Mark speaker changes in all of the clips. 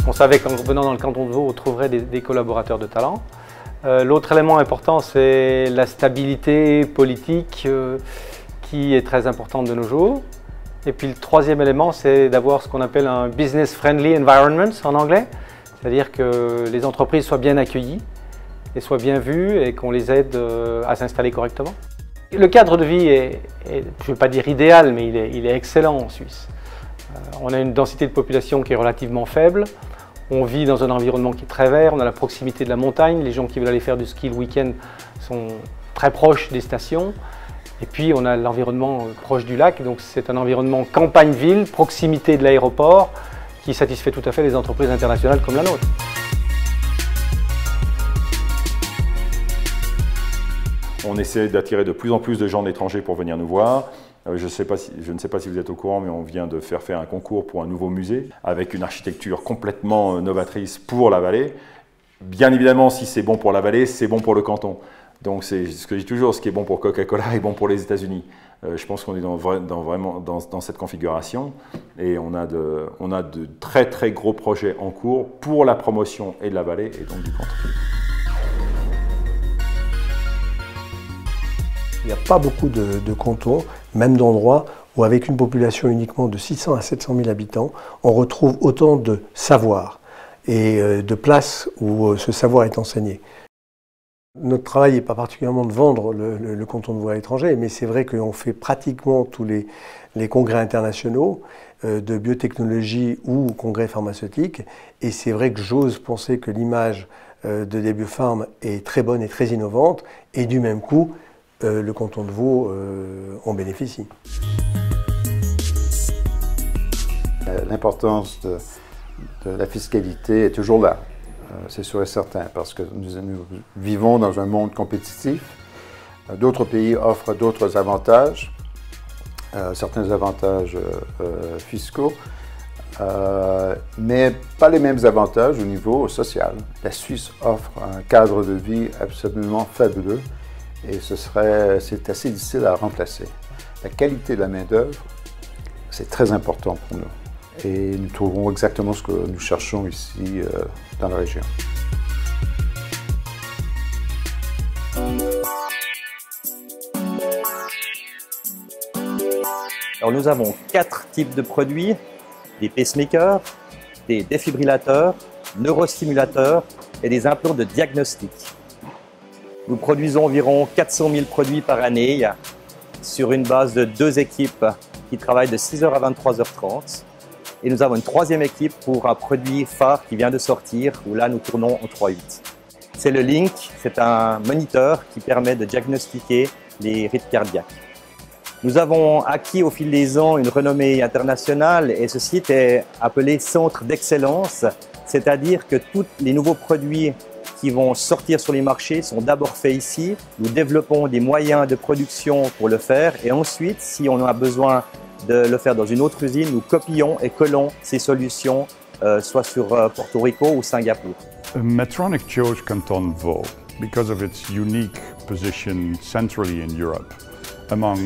Speaker 1: On savait qu'en venant dans le canton de Vaud, on trouverait des collaborateurs de talent. L'autre élément important, c'est la stabilité politique qui est très importante de nos jours. Et puis le troisième élément, c'est d'avoir ce qu'on appelle un business friendly environment en anglais, c'est-à-dire que les entreprises soient bien accueillies et soient bien vues et qu'on les aide à s'installer correctement. Le cadre de vie est, je ne vais pas dire idéal, mais il est excellent en Suisse. On a une densité de population qui est relativement faible. On vit dans un environnement qui est très vert, on a la proximité de la montagne, les gens qui veulent aller faire du ski le week-end sont très proches des stations. Et puis on a l'environnement proche du lac, donc c'est un environnement campagne-ville, proximité de l'aéroport, qui satisfait tout à fait les entreprises internationales comme la nôtre.
Speaker 2: On essaie d'attirer de plus en plus de gens de l'étranger pour venir nous voir. Je ne sais pas si vous êtes au courant, mais on vient de faire un concours pour un nouveau musée avec une architecture complètement novatrice pour la vallée. Bien évidemment, si c'est bon pour la vallée, c'est bon pour le canton. Donc c'est ce que je dis toujours, ce qui est bon pour Coca-Cola est bon pour les États-Unis. Je pense qu'on est vraiment dans cette configuration et on a de très très gros projets en cours pour la promotion et de la vallée et donc du canton.
Speaker 3: Il n'y a pas beaucoup de cantons, même d'endroits, où avec une population uniquement de 600 à 700 000 habitants, on retrouve autant de savoir et de places où ce savoir est enseigné. Notre travail n'est pas particulièrement de vendre le canton de Vaud à l'étranger, mais c'est vrai qu'on fait pratiquement tous les congrès internationaux de biotechnologie ou congrès pharmaceutique. Et c'est vrai que j'ose penser que l'image de DBioPharm est très bonne et très innovante, et du même coup, le canton de Vaud en bénéficie.
Speaker 4: L'importance de la fiscalité est toujours là, c'est sûr et certain, parce que nous vivons dans un monde compétitif. D'autres pays offrent d'autres avantages, certains avantages fiscaux, mais pas les mêmes avantages au niveau social. La Suisse offre un cadre de vie absolument fabuleux. Et c'est assez difficile à remplacer. La qualité de la main-d'œuvre, c'est très important pour nous. Et nous trouvons exactement ce que nous cherchons ici dans la région.
Speaker 5: Alors nous avons 4 types de produits, des pacemakers, des défibrillateurs, neurostimulateurs et des implants de diagnostic. Nous produisons environ 400 000 produits par année sur une base de 2 équipes qui travaillent de 6h à 23h30. Et nous avons une 3e équipe pour un produit phare qui vient de sortir, où là nous tournons en 3/8. C'est le Link, c'est un moniteur qui permet de diagnostiquer les rythmes cardiaques. Nous avons acquis au fil des ans une renommée internationale et ce site est appelé Centre d'Excellence, c'est-à-dire que tous les nouveaux produits qui vont sortir sur les marchés sont d'abord faits ici. Nous développons des moyens de production pour le faire et ensuite, si on a besoin de le faire dans une autre usine, nous copions et collons ces solutions, soit sur Porto Rico ou Singapour.
Speaker 6: Medtronic chose Canton Vaud because of its unique position centrally in Europe among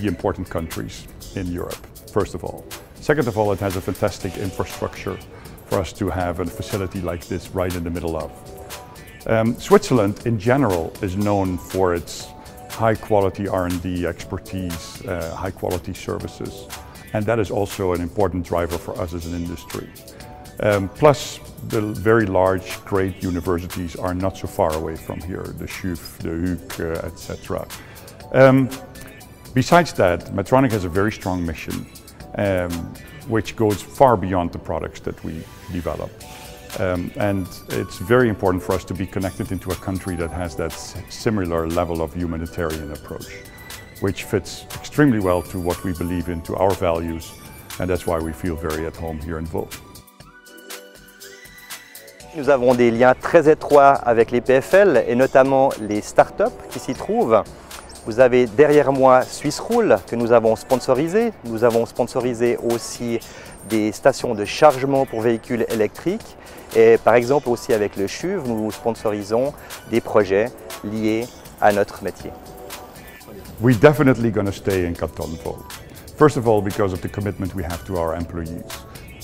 Speaker 6: the important countries in Europe, first of all. Second of all, it has a fantastic infrastructure for us to have a facility like this right in the middle of. Switzerland in general is known for its high quality R&D expertise, high quality services, and that is also an important driver for us as an industry. Plus the very large, great universities are not so far away from here, the SCHUF, the HUK, etc. Besides that, Medtronic has a very strong mission, which goes far beyond the products that we develop. And it's very important for us to be connected into a country that has that similar level of humanitarian approach, which fits extremely well to what we believe in, to our values, and that's why we feel very at home here in Vaud.
Speaker 5: Nous avons des liens très étroits avec les PFL et notamment les startups qui s'y trouvent. Vous avez derrière moi Swissrool que nous avons sponsorisé. Nous avons sponsorisé aussi des stations de chargement pour véhicules électriques. Et par exemple aussi avec le CHUV, nous sponsorisons des projets liés à notre métier.
Speaker 6: We're definitely going to stay in Canton Vaud. First of all, because of the commitment we have to our employees.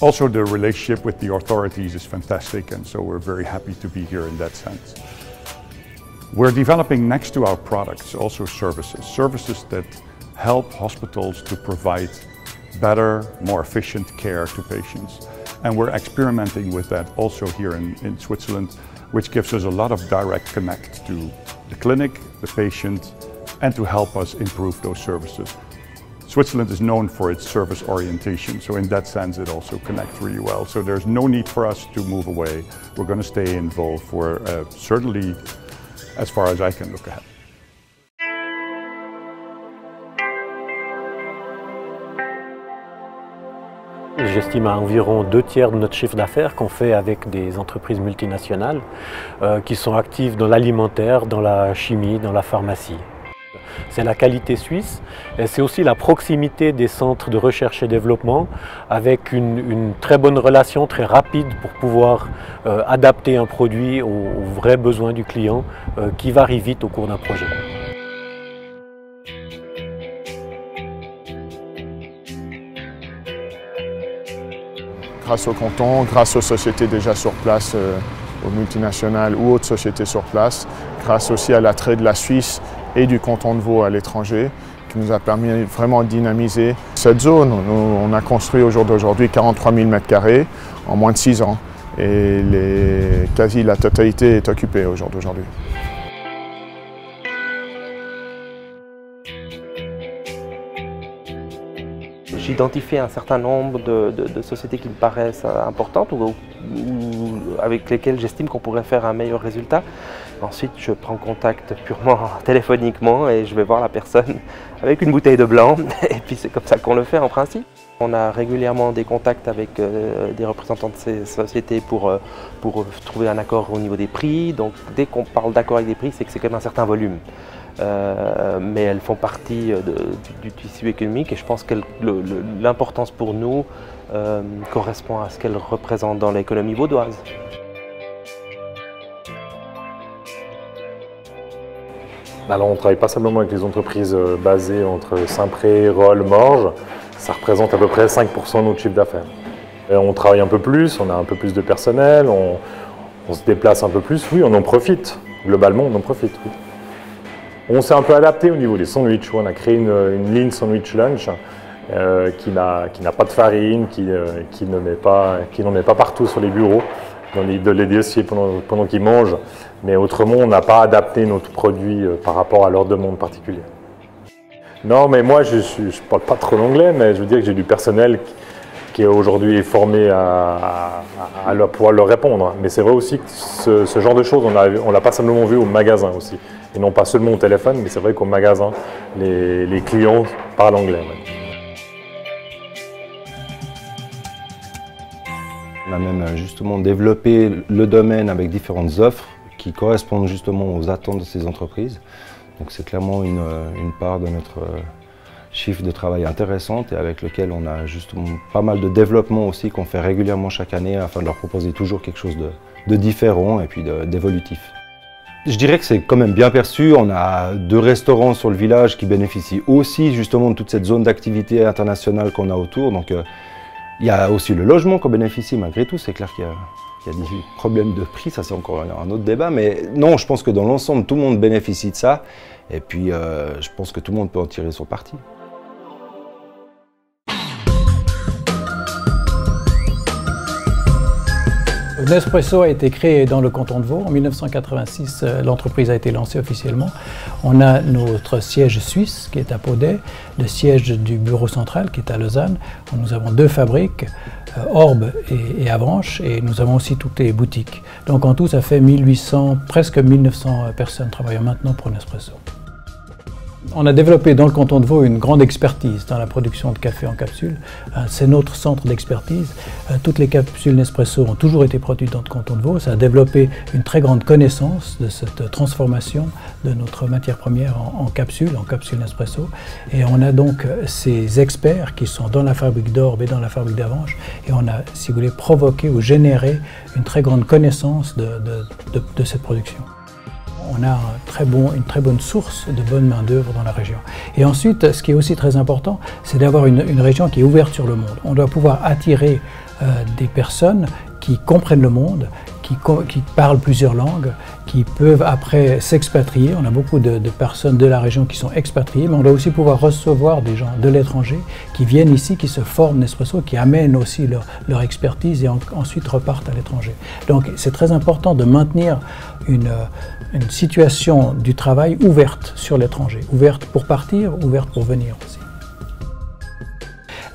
Speaker 6: Also, the relationship with the authorities is fantastic, and so we're very happy to be here in that sense. We're developing next to our products also services that help hospitals to provide better, more efficient care to patients. And we're experimenting with that also here in Switzerland, which gives us a lot of direct connect to the clinic, the patient, and to help us improve those services. Switzerland is known for its service orientation, so in that sense it also connects really well. So there's no need for us to move away. We're going to stay involved for certainly as far as I can look ahead.
Speaker 7: J'estime à environ 2/3 de notre chiffre d'affaires qu'on fait avec des entreprises multinationales qui sont actives dans l'alimentaire, dans la chimie, dans la pharmacie. C'est la qualité suisse et c'est aussi la proximité des centres de recherche et développement avec une très bonne relation, très rapide pour pouvoir adapter un produit aux vrais besoins du client qui varie vite au cours d'un projet.
Speaker 8: Grâce au canton, grâce aux sociétés déjà sur place, aux multinationales ou autres sociétés sur place, grâce aussi à l'attrait de la Suisse et du canton de Vaud à l'étranger, qui nous a permis vraiment de dynamiser cette zone. On a construit au jour d'aujourd'hui 43 000 m² en moins de 6 ans et quasi la totalité est occupée au jour d'aujourd'hui.
Speaker 9: J'identifie un certain nombre de sociétés qui me paraissent importantes ou avec lesquelles j'estime qu'on pourrait faire un meilleur résultat. Ensuite, je prends contact purement téléphoniquement et je vais voir la personne avec une bouteille de blanc. Et puis c'est comme ça qu'on le fait en principe. On a régulièrement des contacts avec des représentants de ces sociétés pour trouver un accord au niveau des prix. Donc dès qu'on parle d'accord avec des prix, c'est que c'est quand même un certain volume. Mais elles font partie du tissu économique et je pense que l'importance pour nous correspond à ce qu'elles représentent dans l'économie vaudoise.
Speaker 10: Alors on ne travaille pas simplement avec les entreprises basées entre Saint-Pré, Rolle, Morges. Ça représente à peu près 5% de notre chiffre d'affaires. On travaille un peu plus, on a un peu plus de personnel, on se déplace un peu plus. Oui, on en profite. Globalement, on en profite. Oui. On s'est un peu adapté au niveau des sandwichs. On a créé une ligne sandwich lunch qui n'a pas de farine, qui n'en met pas partout sur les bureaux, dans les dossiers pendant qu'ils mangent. Mais autrement, on n'a pas adapté notre produit par rapport à leur demande particulière. Non, mais moi, je ne parle pas trop l'anglais, mais je veux dire que j'ai du personnel qui aujourd'hui est formé à pouvoir leur répondre. Mais c'est vrai aussi que ce genre de choses, on l'a pas simplement vu au magasin aussi. Et non pas seulement au téléphone, mais c'est vrai qu'au magasin, les clients parlent anglais.
Speaker 11: On a même justement développé le domaine avec différentes offres qui correspondent justement aux attentes de ces entreprises. Donc c'est clairement une part de notre chiffre de travail intéressante et avec lequel on a justement pas mal de développement aussi qu'on fait régulièrement chaque année afin de leur proposer toujours quelque chose de différent et puis d'évolutif. Je dirais que c'est quand même bien perçu. On a 2 restaurants sur le village qui bénéficient aussi justement de toute cette zone d'activité internationale qu'on a autour. Donc il y a aussi le logement qu'on bénéficie malgré tout. C'est clair qu'il y a des problèmes de prix, ça c'est encore un autre débat. Mais non, je pense que dans l'ensemble, tout le monde bénéficie de ça. Et puis je pense que tout le monde peut en tirer son parti.
Speaker 12: Nespresso a été créé dans le canton de Vaud. En 1986, l'entreprise a été lancée officiellement. On a notre siège suisse qui est à Paudet, le siège du bureau central qui est à Lausanne. Nous avons 2 fabriques, Orbe et Avranches, et nous avons aussi toutes les boutiques. Donc en tout, ça fait 1800, presque 1900 personnes travaillant maintenant pour Nespresso. On a développé dans le canton de Vaud une grande expertise dans la production de café en capsule. C'est notre centre d'expertise. Toutes les capsules Nespresso ont toujours été produites dans le canton de Vaud. Ça a développé une très grande connaissance de cette transformation de notre matière première en capsule Nespresso. Et on a donc ces experts qui sont dans la fabrique d'Orbe et dans la fabrique d'Avranches. Et on a, si vous voulez, provoqué ou généré une très grande connaissance de cette production. On a une très bonne source de bonne main-d'œuvre dans la région. Et ensuite, ce qui est aussi très important, c'est d'avoir une région qui est ouverte sur le monde. On doit pouvoir attirer des personnes qui comprennent le monde, qui parlent plusieurs langues, qui peuvent après s'expatrier. On a beaucoup de personnes de la région qui sont expatriées, mais on doit aussi pouvoir recevoir des gens de l'étranger qui viennent ici, qui se forment Nespresso, qui amènent aussi leur expertise et ensuite repartent à l'étranger. Donc c'est très important de maintenir une situation du travail ouverte sur l'étranger, ouverte pour partir, ouverte pour venir aussi.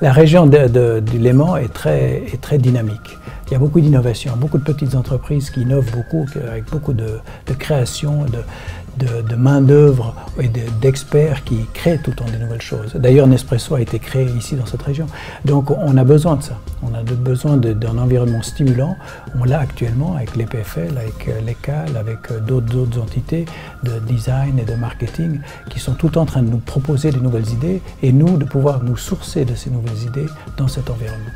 Speaker 12: La région du Léman est très dynamique. Il y a beaucoup d'innovations, beaucoup de petites entreprises qui innovent beaucoup, avec beaucoup de création, de main-d'œuvre et d'experts qui créent tout le temps des nouvelles choses. D'ailleurs, Nespresso a été créé ici dans cette région. Donc on a besoin de ça. On a besoin d'un environnement stimulant. On l'a actuellement avec l'EPFL, avec l'ECAL, avec d'autres entités de design et de marketing qui sont tout en train de nous proposer des nouvelles idées et nous de pouvoir nous sourcer de ces nouvelles idées dans cet environnement.